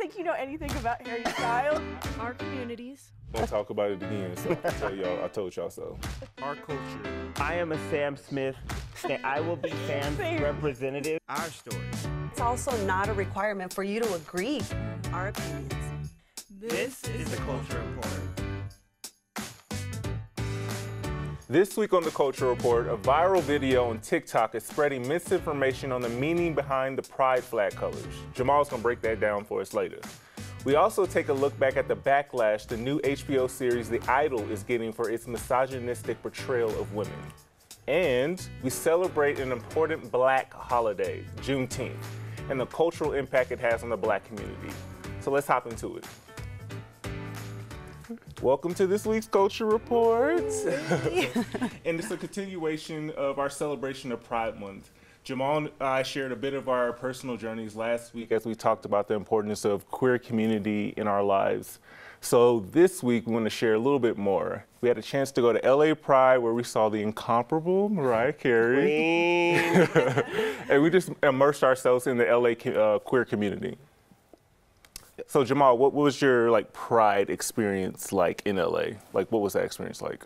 think you know anything about Harry Styles. Our communities. Don't talk about it again, so I tell y'all, I told y'all so. Our culture. I am a Sam Smith. I will be Sam's representative. Our story. It's also not a requirement for you to agree our opinions. This is the Culture Report. This week on the Culture Report, a viral video on TikTok is spreading misinformation on the meaning behind the pride flag colors. Jamal's gonna break that down for us later. We also take a look back at the backlash the new HBO series The Idol is getting for its misogynistic portrayal of women. And we celebrate an important Black holiday, Juneteenth, and the cultural impact it has on the Black community. So let's hop into it. Welcome to this week's Culture Report. And it's a continuation of our celebration of Pride Month. Jamal and I shared a bit of our personal journeys last week as we talked about the importance of queer community in our lives. So this week we want to share a little bit more. We had a chance to go to LA Pride where we saw the incomparable Mariah Carey. And we just immersed ourselves in the LA queer community. So Jamal, what was your Pride experience like in LA? What was that experience like?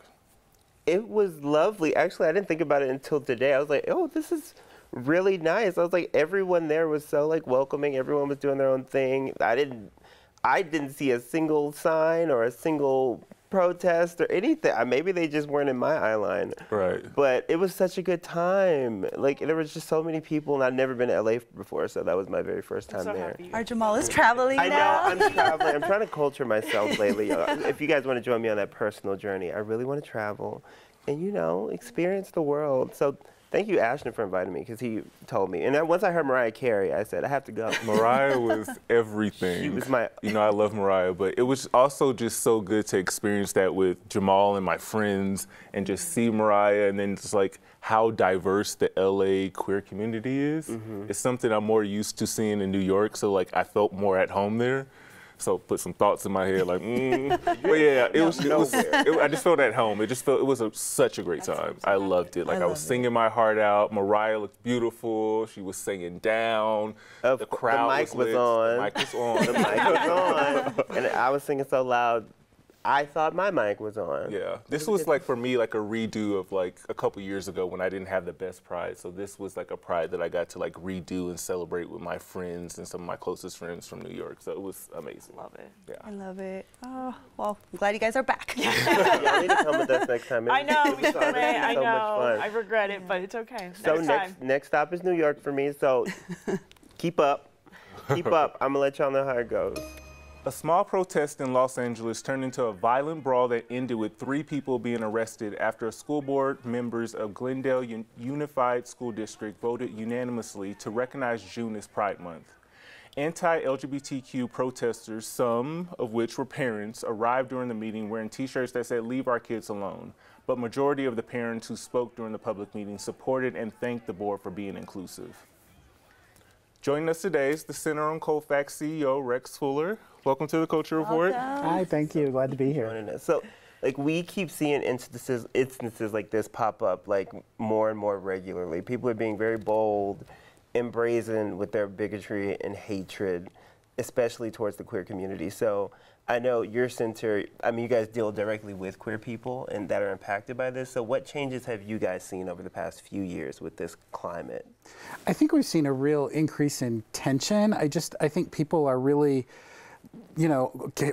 It was lovely. Actually, I didn't think about it until today. I was like, oh, this is really nice. I was like, everyone there was so welcoming. Everyone was doing their own thing. I didn't see a single sign or a single protest or anything. Maybe they just weren't in my eye line. Right. But it was such a good time. There was just so many people, and I'd never been to LA before, so that was my very first time there. Our Jamal is traveling now. I know, I'm traveling. I'm trying to culture myself lately. If you guys want to join me on that personal journey, I really want to travel and, experience the world. So thank you, Ashton, for inviting me, because he told me. And then once I heard Mariah Carey, I said, I have to go. Mariah was everything. She was my... I love Mariah, but it was also just so good to experience that with Jamal and my friends and just see Mariah, and then just how diverse the LA queer community is. Mm-hmm. It's something I'm more used to seeing in New York, so I felt more at home there. So put some thoughts in my head, but yeah, I just felt at home. It was such a great time. I loved it. I was singing my heart out. Mariah looked beautiful. She was singing down. The crowd was on. The mic was on. The mic was on. And I was singing so loud, I thought my mic was on. Yeah, this was for me a redo of a couple years ago when I didn't have the best Pride. So this was a Pride that I got to redo and celebrate with my friends and some of my closest friends from New York. So it was amazing. Love it. Yeah. I love it. Oh, well, I'm glad you guys are back. Y'all need to come with us next time. I know, we should. I know. Much fun. I regret it, but it's okay. So next stop is New York for me. So keep up. Keep up. I'm gonna let y'all know how it goes. A small protest in Los Angeles turned into a violent brawl that ended with 3 people being arrested after school board members of Glendale Unified School District voted unanimously to recognize June as Pride Month. Anti-LGBTQ protesters, some of which were parents, arrived during the meeting wearing T-shirts that said, "Leave our kids alone." But majority of the parents who spoke during the public meeting supported and thanked the board for being inclusive. Joining us today is the Center on Colfax CEO, Rex Fuller. Welcome to the Culture Report. Hi, thank you. Glad to be here. So, we keep seeing instances like this pop up more and more regularly. People are being very bold and brazen with their bigotry and hatred, especially towards the queer community. So I know your center, you guys deal directly with queer people and that are impacted by this. So what changes have you guys seen over the past few years with this climate? I think we've seen a real increase in tension. I think people are really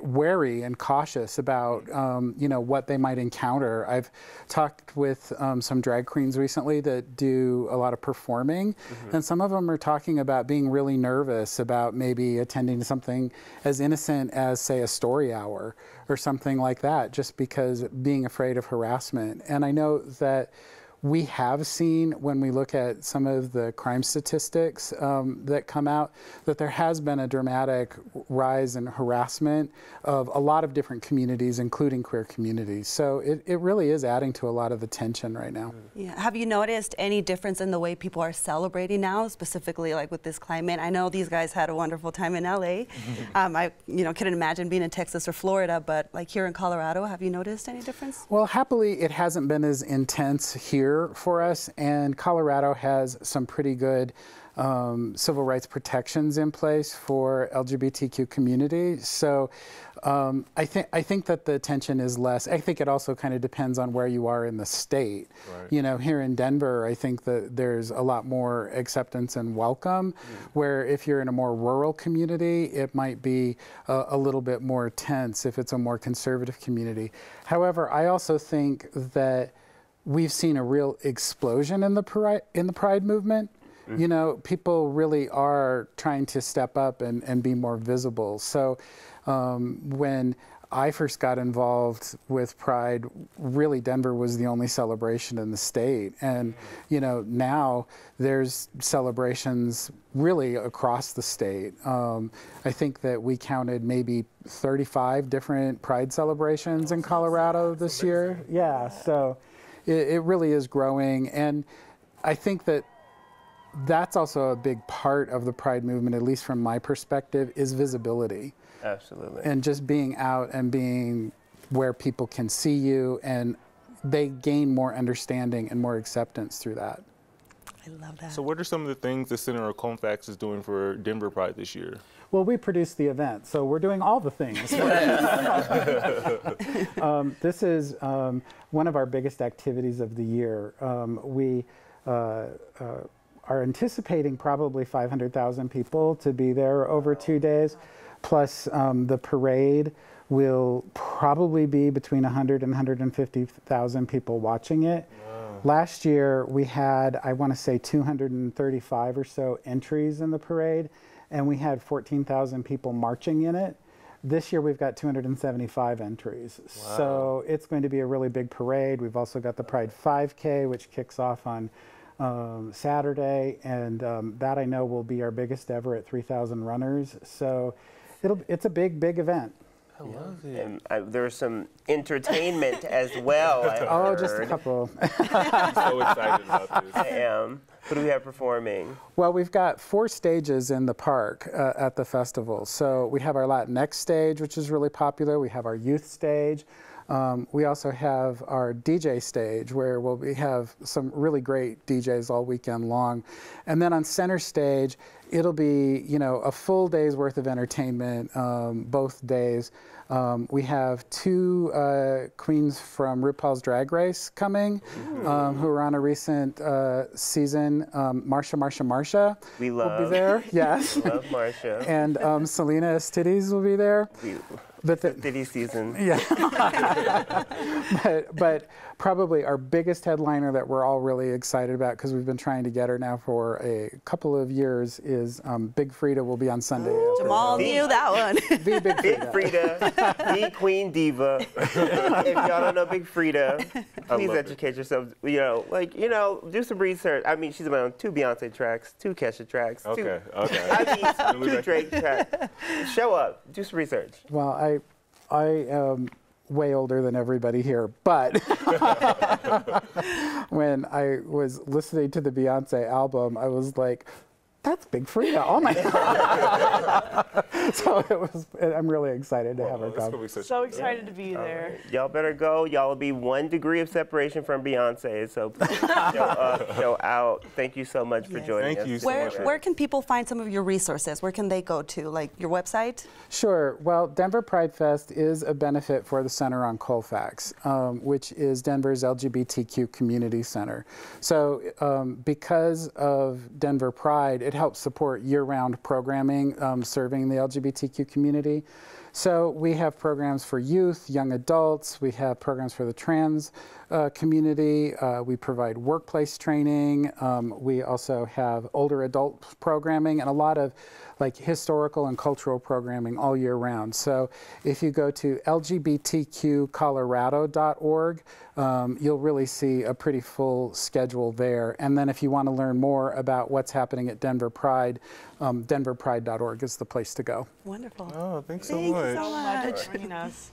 wary and cautious about, what they might encounter. I've talked with some drag queens recently that do a lot of performing, and some of them are talking about being really nervous about maybe attending something as innocent as, say, a story hour or something like that, just because being afraid of harassment. And I know that we have seen, when we look at some of the crime statistics that come out, that there has been a dramatic rise in harassment of a lot of different communities, including queer communities. So it really is adding to a lot of the tension right now. Yeah. Have you noticed any difference in the way people are celebrating now, specifically with this climate? I know these guys had a wonderful time in LA. I couldn't imagine being in Texas or Florida, but here in Colorado, have you noticed any difference? Well, happily, it hasn't been as intense here for us, and Colorado has some pretty good civil rights protections in place for LGBTQ community. So I think that the tension is less. I think it also kind of depends on where you are in the state. Right. You know, here in Denver, I think that there's a lot more acceptance and welcome, where if you're in a more rural community, it might be a little bit more tense if it's a more conservative community. However, I also think that we've seen a real explosion in the Pride movement. You know, people really are trying to step up and be more visible. So when I first got involved with Pride, really Denver was the only celebration in the state. And, you know, now there's celebrations really across the state. I think that we counted maybe 35 different Pride celebrations in Colorado this year. Yeah, so it really is growing. And I think that that's also a big part of the Pride movement, at least from my perspective, is visibility. Absolutely. And just being out and being where people can see you, and they gain more understanding and more acceptance through that. I love that. So what are some of the things the Center of Colfax is doing for Denver Pride this year? Well, we produce the event, so we're doing all the things. This is one of our biggest activities of the year. We are anticipating probably 500,000 people to be there over 2 days, plus the parade will probably be between 100 and 150,000 people watching it. Wow. Last year we had, I want to say, 235 or so entries in the parade, and we had 14,000 people marching in it. This year we've got 275 entries. Wow. So it's going to be a really big parade. We've also got the Pride 5K, which kicks off on Saturday, and that I know will be our biggest ever at 3,000 runners. So it's a big event. I love it. And there's some entertainment as well. Oh, just a couple. I'm so excited about this. I am. Who do we have performing? Well, we've got 4 stages in the park at the festival. So we have our Latinx stage, which is really popular. We have our youth stage. We also have our DJ stage, where we have some really great DJs all weekend long. And then on center stage, it'll be, you know, a full day's worth of entertainment, both days. We have 2 queens from RuPaul's Drag Race coming, who are on a recent season. Marsha. We love. Will be there. Yes. We love Marsha. And Selena Estides will be there. But Diddy season. Yeah. but probably our biggest headliner that we're all really excited about, because we've been trying to get her now for a couple of years, is Big Frida will be on Sunday. Jamol knew that one. The Big Frida, the Queen Diva. If y'all don't know Big Frida, please educate yourselves. Do some research. I mean, she's been on 2 Beyonce tracks, 2 Kesha tracks. Okay. I mean, 2 Drake tracks. Show up. Do some research. Well, I am way older than everybody here, but when I was listening to the Beyonce album, I was like, that's Big Frida. Oh my God. So I'm really excited to have her come. So excited to be there. Right. Y'all better go. Y'all will be 1 degree of separation from Beyonce. So please show up, show out. Thank you so much for joining us. Thank you so much. Where can people find some of your resources? Where can they go to? Like your website? Sure. Well, Denver Pride Fest is a benefit for the Center on Colfax, which is Denver's LGBTQ community center. So because of Denver Pride, it helps support year-round programming serving the LGBTQ community. So we have programs for youth, young adults. We have programs for the trans community. We provide workplace training. We also have older adult programming and a lot of like historical and cultural programming all year round. So if you go to lgbtqcolorado.org, you'll really see a pretty full schedule there. And then if you want to learn more about what's happening at Denver Pride, denverpride.org is the place to go. Wonderful. Oh, thanks so Thank much. you so much for joining us.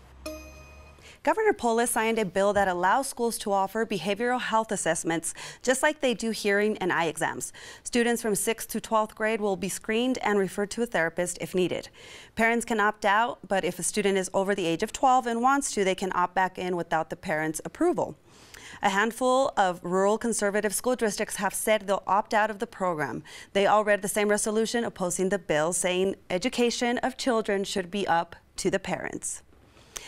Governor Polis signed a bill that allows schools to offer behavioral health assessments, just like they do hearing and eye exams. Students from 6th to 12th grade will be screened and referred to a therapist if needed. Parents can opt out, but if a student is over the age of 12 and wants to, they can opt back in without the parent's approval. A handful of rural conservative school districts have said they'll opt out of the program. They all read the same resolution opposing the bill, saying education of children should be up to the parents.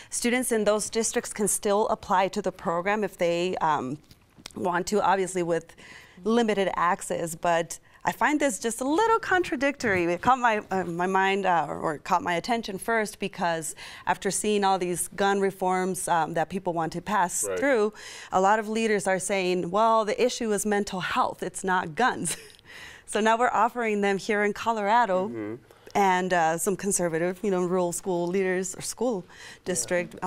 Students in those districts can still apply to the program if they want to, obviously with limited access, but I find this just a little contradictory. It caught my mind, or caught my attention first, because after seeing all these gun reforms that people want to pass through, a lot of leaders are saying, well, the issue is mental health, it's not guns. So now we're offering them here in Colorado, and some conservative, rural school leaders or school district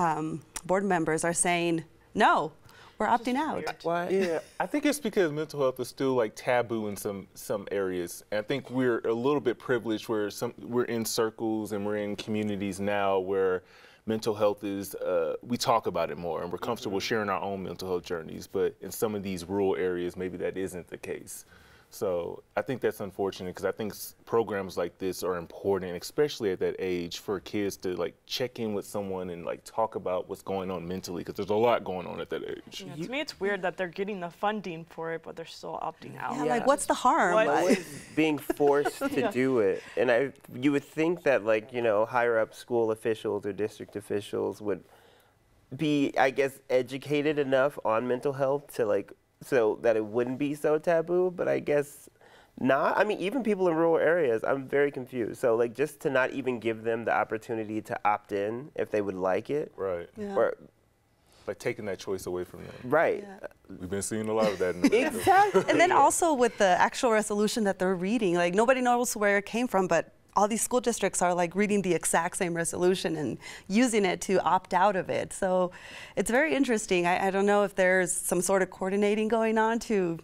board members are saying, no, we're opting out. Yeah, I think it's because mental health is still like taboo in some areas. And I think we're a little bit privileged where we're in circles and we're in communities now where mental health is, we talk about it more and we're comfortable sharing our own mental health journeys. But in some of these rural areas, maybe that isn't the case. So I think that's unfortunate, because I think programs like this are important, especially at that age, for kids to like check in with someone and like talk about what's going on mentally, because there's a lot going on at that age. Yeah, to me, it's weird that they're getting the funding for it, but they're still opting out. Yeah, like what's the harm? Being forced to do it. And you would think that, like, higher up school officials or district officials would be, I guess, educated enough on mental health to like, so that it wouldn't be so taboo, but I guess not. I mean, even people in rural areas, I'm very confused. So like, just to not even give them the opportunity to opt in if they would like it. Right. Yeah. Or, like taking that choice away from them. right. Yeah. We've been seeing a lot of that in the Exactly. And then also with the actual resolution that they're reading, like nobody knows where it came from, but all these school districts are like reading the exact same resolution and using it to opt out of it. So it's very interesting. I don't know if there's some sort of coordinating going on to,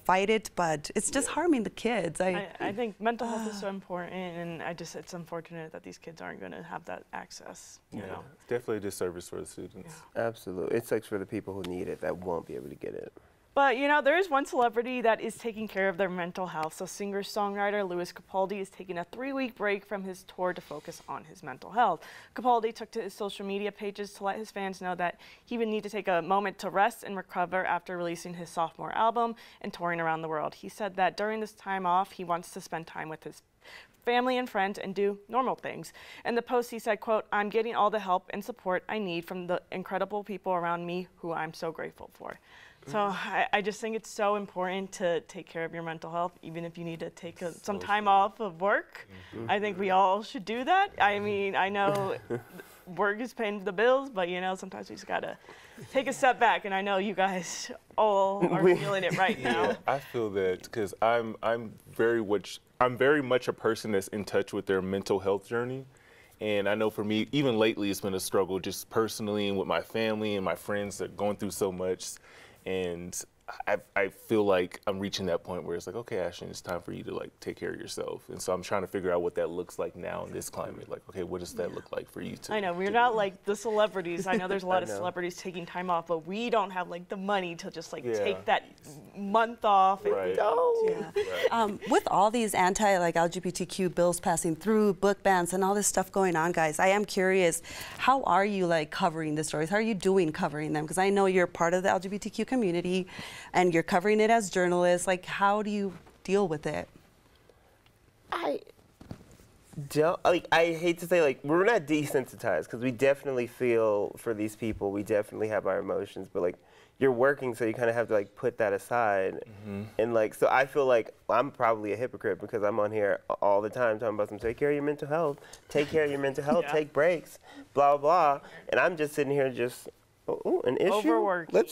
fight it, but it's just harming the kids. I think mental health is so important, and it's unfortunate that these kids aren't going to have that access. You know. It's definitely a disservice for the students. Yeah. Absolutely. It sucks for the people who need it that won't be able to get it. But, there is one celebrity that is taking care of their mental health. So singer-songwriter Lewis Capaldi is taking a 3-week break from his tour to focus on his mental health. Capaldi took to his social media pages to let his fans know that he would need to take a moment to rest and recover after releasing his sophomore album and touring around the world. He said that during this time off, he wants to spend time with his family and friends and do normal things. In the post, he said, quote, "I'm getting all the help and support I need from the incredible people around me who I'm so grateful for." So I just think it's so important to take care of your mental health, even if you need to take some time off of work. I think we all should do that. I mean, I know work is paying the bills, but sometimes we just gotta take a step back. And I know you guys all are feeling it right now. Yeah, I feel that because I'm very much a person that's in touch with their mental health journey. And I know for me, even lately, it's been a struggle just personally and with my family and my friends that are going through so much. And I feel like I'm reaching that point where it's like, okay, Ashton, it's time for you to like take care of yourself. And so I'm trying to figure out what that looks like now in this climate. Like, okay, what does that look like for you to? I know we're not like the celebrities. I know there's a lot of celebrities taking time off, but we don't have like the money to just like take that month off. Right. With all these LGBTQ bills passing through, book bans, and all this stuff going on, guys, I am curious, how are you like covering the stories? How are you doing covering them? Because I know you're part of the LGBTQ community and you're covering it as journalists. Like, how do you deal with it? I hate to say, like, we're not desensitized, because we definitely feel for these people. We definitely have our emotions, but like, you're working, so you kind of have to like put that aside. And like, so I feel like I'm probably a hypocrite because I'm on here all the time talking about take care of your mental health, take care of your mental health, take breaks, blah, blah. And I'm just sitting here just, an issue? Overworking.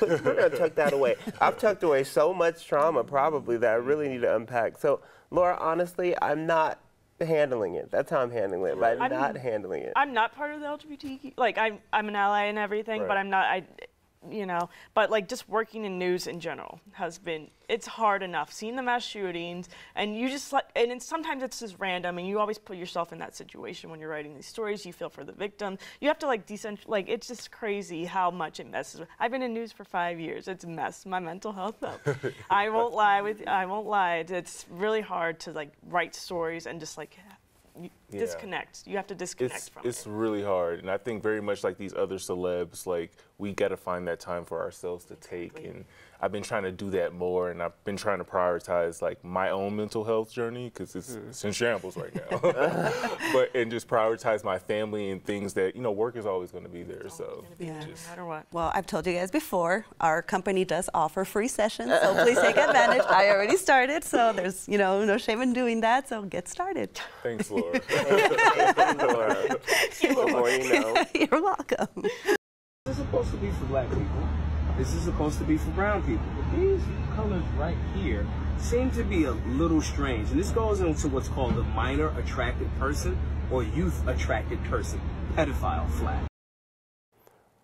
We're going to tuck that away. I've tucked away so much trauma probably that I really need to unpack. So, Laura, honestly, I'm not handling it. That's how I'm handling it, but I'm not handling it. I'm not part of the LGBTQ. Like, I'm an ally and everything, but I'm not, but like just working in news in general has been, it's hard enough. Seeing the mass shootings, and you just like, and sometimes it's just random, and you always put yourself in that situation when you're writing these stories. You feel for the victim. You have to like like, it's just crazy how much it messes with. I've been in news for 5 years. It's messed my mental health up. I won't lie. It's really hard to like write stories and just like disconnect. You have to disconnect from it. It's really hard, and I think very much like these other celebs, like we got to find that time for ourselves to take. And I've been trying to do that more, and I've been trying to prioritize like my own mental health journey, because it's in shambles right now. And just prioritize my family and things that, you know, work is always going to be there. So no matter what. Well, I've told you guys before, our company does offer free sessions, so please take advantage. I already started, so there's, you know, no shame in doing that, so get started. Thanks, Laura. The more you know. You're welcome. This is supposed to be for black people. This is supposed to be for brown people. But these colors right here seem to be a little strange. And this goes into what's called the minor attracted person or youth attracted person pedophile flag.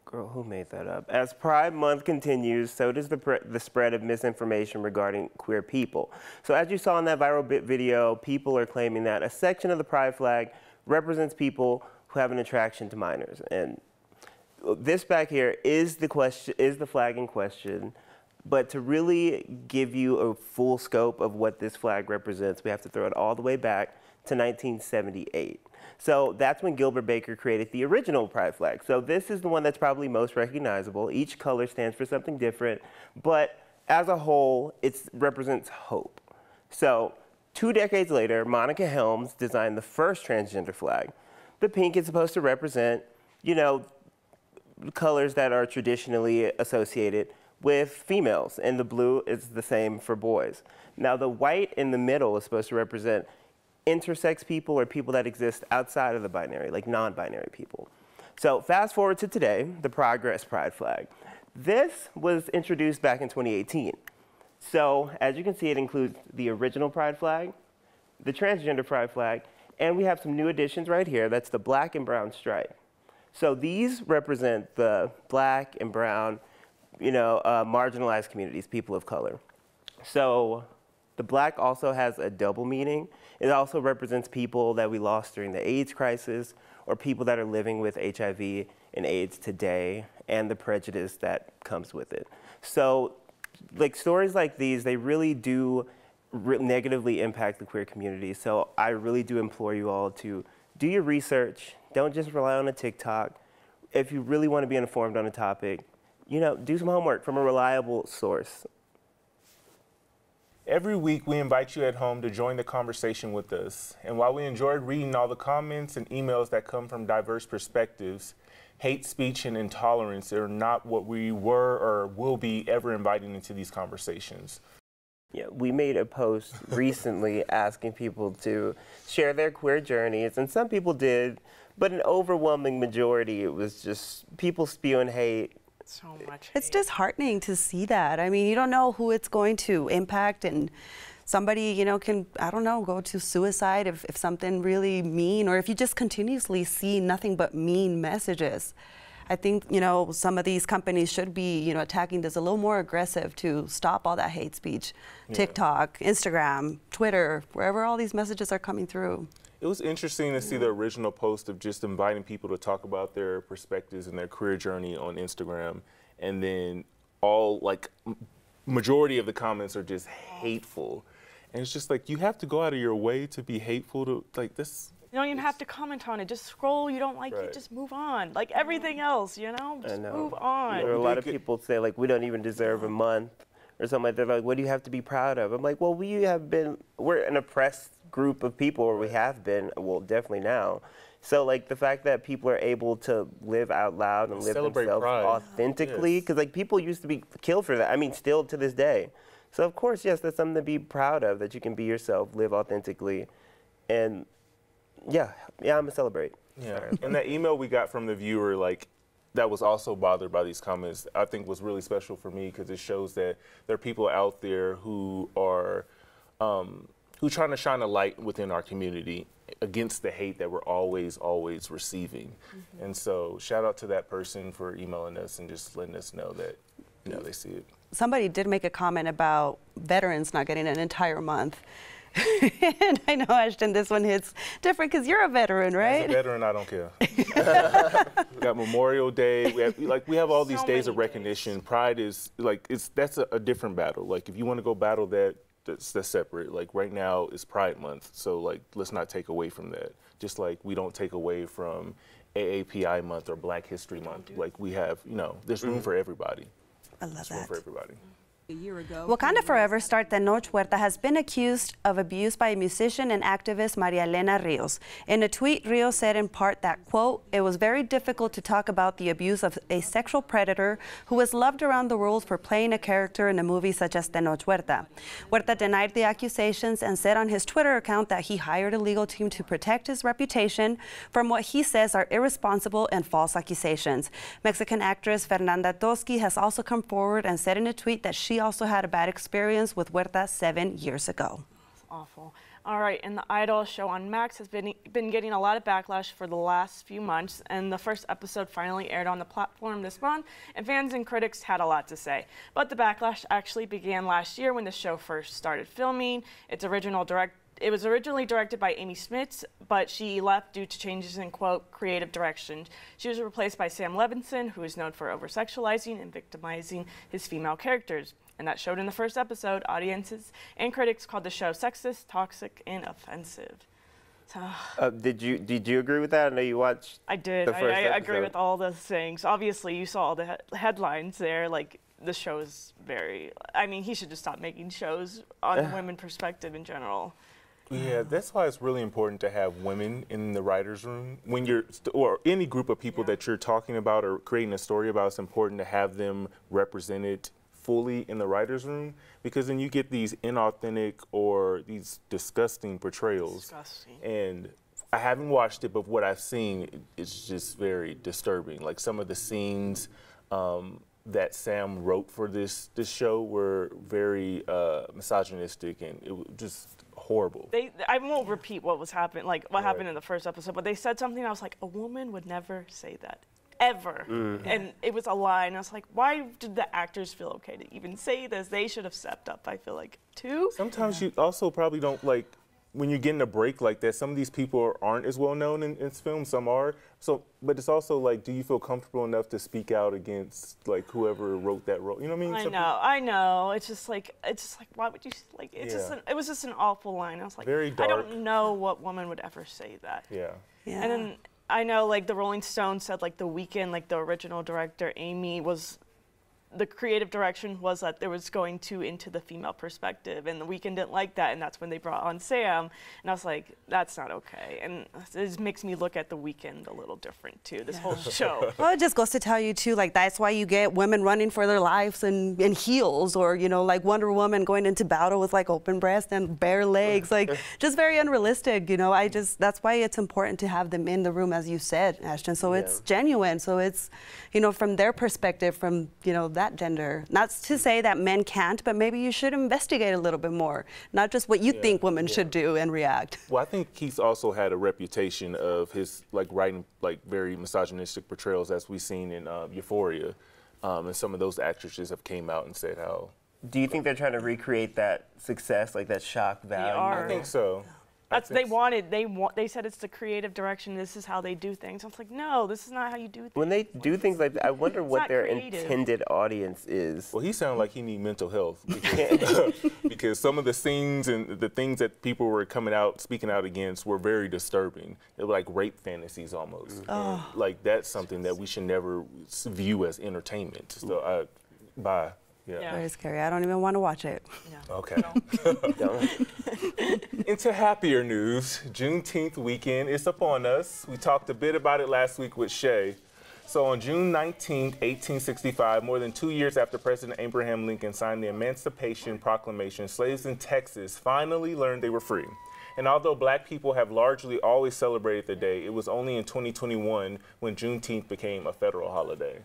Girl, who made that up? As Pride Month continues, so does the spread of misinformation regarding queer people. So as you saw in that viral video, people are claiming that a section of the Pride flag represents people who have an attraction to minors. And this back here is the flag in question, but to really give you a full scope of what this flag represents, we have to throw it all the way back to 1978. So that's when Gilbert Baker created the original Pride flag. So this is the one that's probably most recognizable. Each color stands for something different, but as a whole, it represents hope. So 2 decades later, Monica Helms designed the first transgender flag. The pink is supposed to represent, you know, colors that are traditionally associated with females, and the blue is the same for boys. Now the white in the middle is supposed to represent intersex people or people that exist outside of the binary, like non-binary people. So fast forward to today, the Progress Pride flag. This was introduced back in 2018. So as you can see, it includes the original Pride flag, the transgender Pride flag, and we have some new additions right here. That's the black and brown stripe. So these represent the black and brown, you know, marginalized communities, people of color. So the black also has a double meaning. It also represents people that we lost during the AIDS crisis, or people that are living with HIV and AIDS today, and the prejudice that comes with it. So like stories like these, they really do negatively impact the queer community. So I really do implore you all to do your research. Don't just rely on a TikTok. If you really want to be informed on a topic, you know, do some homework from a reliable source. Every week, we invite you at home to join the conversation with us. And while we enjoyed reading all the comments and emails that come from diverse perspectives, hate speech and intolerance are not what we were or will be ever inviting into these conversations. Yeah, we made a post recently asking people to share their queer journeys, and some people did, but an overwhelming majority, it was just people spewing hate. So much hate. It's disheartening to see that. I mean, you don't know who it's going to impact, and somebody, you know, can, I don't know, go to suicide if something really mean, or if you just continuously see nothing but mean messages. I think, you know, some of these companies should be, you know, attacking this a little more aggressive to stop all that hate speech. Yeah. TikTok, Instagram, Twitter, wherever all these messages are coming through. It was interesting to see the original post of just inviting people to talk about their perspectives and their career journey on Instagram, and then all, like, majority of the comments are just hateful. And it's just like, you have to go out of your way to be hateful to, like, this. You don't even have to comment on it. Just scroll. You don't like it, just move on. Like everything else, you know? Just move on. There are a lot of people say, like, we don't even deserve a month or something like that. Like, what do you have to be proud of? I'm like, well, we're an oppressed group of people, or we have been, well, definitely now. So, like, the fact that people are able to live out loud and live themselves authentically, because, like, people used to be killed for that. I mean, still to this day. So, of course, yes, that's something to be proud of, that you can be yourself, live authentically, and yeah, I'm gonna celebrate. Yeah, and that email we got from the viewer, like, that was also bothered by these comments, I think was really special for me, because it shows that there are people out there who are trying to shine a light within our community against the hate that we're always receiving. Mm-hmm. And so shout out to that person for emailing us and just letting us know that, you know, they see it. Somebody did make a comment about veterans not getting an entire month. And I know, Ashton, this one hits different because you're a veteran, right? As a veteran, I don't care. We got Memorial Day. We have all these days of recognition. Days. Pride is like that's a different battle. Like, if you want to go battle that's separate. Like, right now is Pride Month, so, like, let's not take away from that. just like we don't take away from AAPI month or Black History Month. Like we have, you know, there's room for everybody. I love There's room for everybody. Wakanda Forever star Tenoch Huerta has been accused of abuse by musician and activist Maria Elena Rios. In a tweet, Rios said in part that, quote, "It was very difficult to talk about the abuse of a sexual predator who was loved around the world for playing a character in a movie such as Tenoch Huerta." Huerta denied the accusations and said on his Twitter account that he hired a legal team to protect his reputation from what he says are irresponsible and false accusations. Mexican actress Fernanda Toschi has also come forward and said in a tweet that she also had a bad experience with Huerta 7 years ago. That's awful. All right, and the Idol show on Max has been getting a lot of backlash for the last few months, and the first episode finally aired on the platform this month, and fans and critics had a lot to say. But the backlash actually began last year when the show first started filming. It was originally directed by Amy Smits, but she left due to changes in, quote, creative direction. She was replaced by Sam Levinson, who is known for over-sexualizing and victimizing his female characters. And that showed in the first episode. Audiences and critics called the show sexist, toxic, and offensive. So, Did you agree with that? I know you watched. I did. The first I agree episode. with all the things. Obviously, you saw all the headlines there. Like, the show is very. I mean, he should just stop making shows on the women perspective in general. Yeah, that's why it's really important to have women in the writer's room. When you're, or any group of people that you're talking about or creating a story about, it's important to have them represented fully in the writer's room, because then you get these inauthentic or these disgusting portrayals. Disgusting. And I haven't watched it, but what I've seen is just very disturbing. Like some of the scenes that Sam wrote for this show were very misogynistic, and it was just horrible. I won't repeat what was happening, like what happened in the first episode, but they said something. I was like, a woman would never say that. Ever. And it was a lie, and I was like, why did the actors feel okay to even say this? They should have stepped up, I feel like, too. Sometimes you also probably don't, like, when you're getting a break like that, some of these people aren't as well known in film, some are. So, but it's also like, do you feel comfortable enough to speak out against, like, whoever wrote that role? You know what I mean? I know. It's just like, why would you, like, it's just it was just an awful line. I was like, very dark. I don't know what woman would ever say that. Yeah. And then I know, like, the Rolling Stones said, like, The Weeknd, like, the original director, Amy, the creative direction was that there was going into the female perspective, and The Weeknd didn't like that, and that's when they brought on Sam, and I was like, that's not okay. And it makes me look at The Weeknd a little different, too, this whole show. Well, it just goes to tell you, too, like, that's why you get women running for their lives in heels, or, you know, like Wonder Woman going into battle with, like, open breasts and bare legs, like, just very unrealistic, you know. That's why it's important to have them in the room, as you said, Ashton, so it's genuine, so it's, you know, from their perspective, from, you know, that gender. Not to say that men can't, but maybe you should investigate a little bit more, not just what you think women should do and react. Well, I think he's also had a reputation of his, like, writing, like, very misogynistic portrayals, as we've seen in Euphoria, and some of those actresses have came out and said how. Do you think they're trying to recreate that success, like that shock value? They are. I think so. They said it's the creative direction, this is how they do things. I was like, no, this is not how you do things. When they do things like that, I wonder what their intended audience is. Well, he sounded like he needs mental health, because some of the scenes and the things that people were speaking out against were very disturbing. They were like rape fantasies almost. And, like, that's something that we should never view as entertainment. So, bye. Yeah. Very scary. I don't even want to watch it. Yeah. Okay. Into happier news, Juneteenth weekend is upon us. We talked a bit about it last week with Shay. So on June 19, 1865, more than 2 years after President Abraham Lincoln signed the Emancipation Proclamation, slaves in Texas finally learned they were free. And although black people have largely always celebrated the day, it was only in 2021 when Juneteenth became a federal holiday.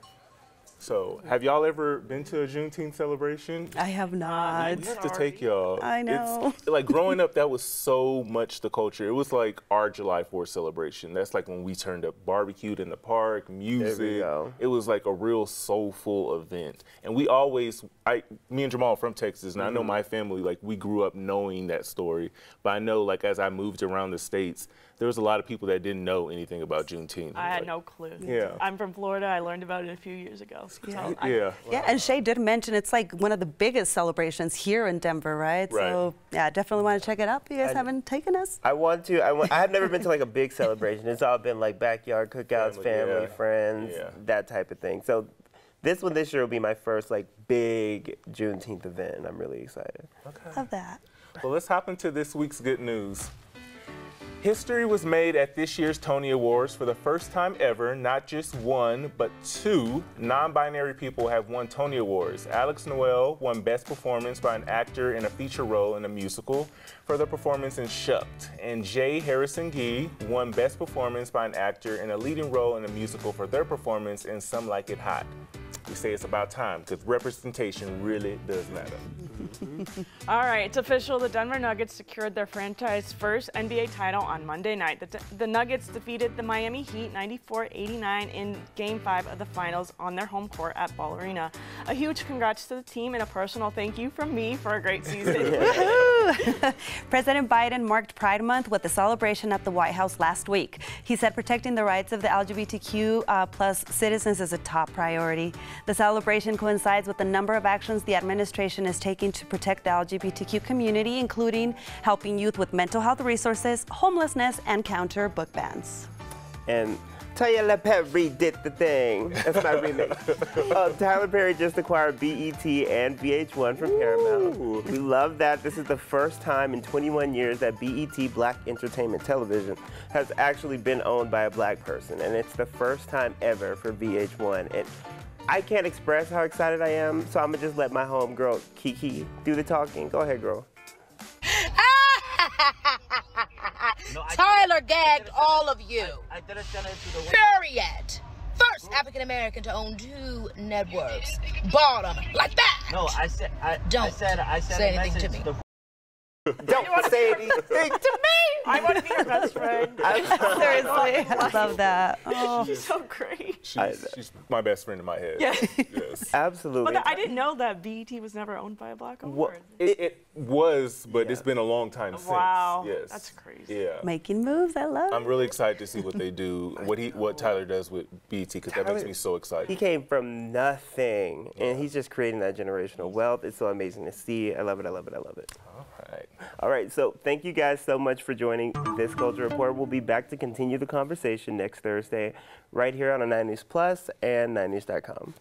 So, have y'all ever been to a Juneteenth celebration? I have not. We have to take y'all. I know. It's, like, growing up, that was so much the culture. It was like our July 4th celebration. That's like when we turned up, barbecued in the park, music. There we go. It was like a real soulful event. And we always, me and Jamol are from Texas, and I know my family, like, we grew up knowing that story. But I know, like, as I moved around the States, there was a lot of people that didn't know anything about Juneteenth. I had no clue. Yeah. I'm from Florida. I learned about it a few years ago. So, Yeah. Yeah, and Shay did mention it's like one of the biggest celebrations here in Denver, right? Right. So yeah, definitely want to check it out if you guys haven't taken us. I want to. I have never been to like a big celebration. It's all been like backyard cookouts, family, friends, that type of thing. So this one this year will be my first like big Juneteenth event. I'm really excited. Love that. Well, let's hop into this week's good news. History was made at this year's Tony Awards for the first time ever. Not just one, but two non-binary people have won Tony Awards. Alex Noel won Best Performance by an actor in a feature role in a musical for their performance in Shucked. And Jay Harrison Gee won Best Performance by an actor in a leading role in a musical for their performance in Some Like It Hot. We say it's about time because representation really does matter. All right, it's official. The Denver Nuggets secured their franchise first NBA title on Monday night. The Nuggets defeated the Miami Heat 94-89 in Game 5 of the Finals on their home court at Ball Arena. A huge congrats to the team and a personal thank you from me for a great season. President Biden marked Pride Month with a celebration at the White House last week. He said protecting the rights of the LGBTQ plus citizens is a top priority. The celebration coincides with a number of actions the administration is taking to protect the LGBTQ community, including helping youth with mental health resources, homelessness, and counter book bans. And Tyler Perry did the thing. That's my remix. Tyler Perry just acquired BET and VH1 from Paramount. We love that. This is the first time in 21 years that BET, Black Entertainment Television, has actually been owned by a black person. And it's the first time ever for VH1. And I can't express how excited I am, so I'm going to just let my homegirl, Kiki, do the talking. Go ahead, girl. Tyler gagged all of you. Period. First African American to own 2 networks. Bottom like that. No, I said say anything to me. Don't say anything to me. I want to be your best friend. Seriously, I love that. Oh. She's so great. She's my best friend in my head. Yeah. Yes. Absolutely. But I didn't know that BET was never owned by a black owner. It was, but it's been a long time since. Wow. Yes. That's crazy. Yeah. Making moves, I love it. I'm really excited to see what they do, what Tyler does with BET, because that makes me so excited. He came from nothing, and he's just creating that generational wealth. It's so amazing to see. I love it, I love it, I love it. All right. All right, so thank you guys so much for joining this Culture Report. We'll be back to continue the conversation next Thursday right here on 9 News Plus and 9news.com.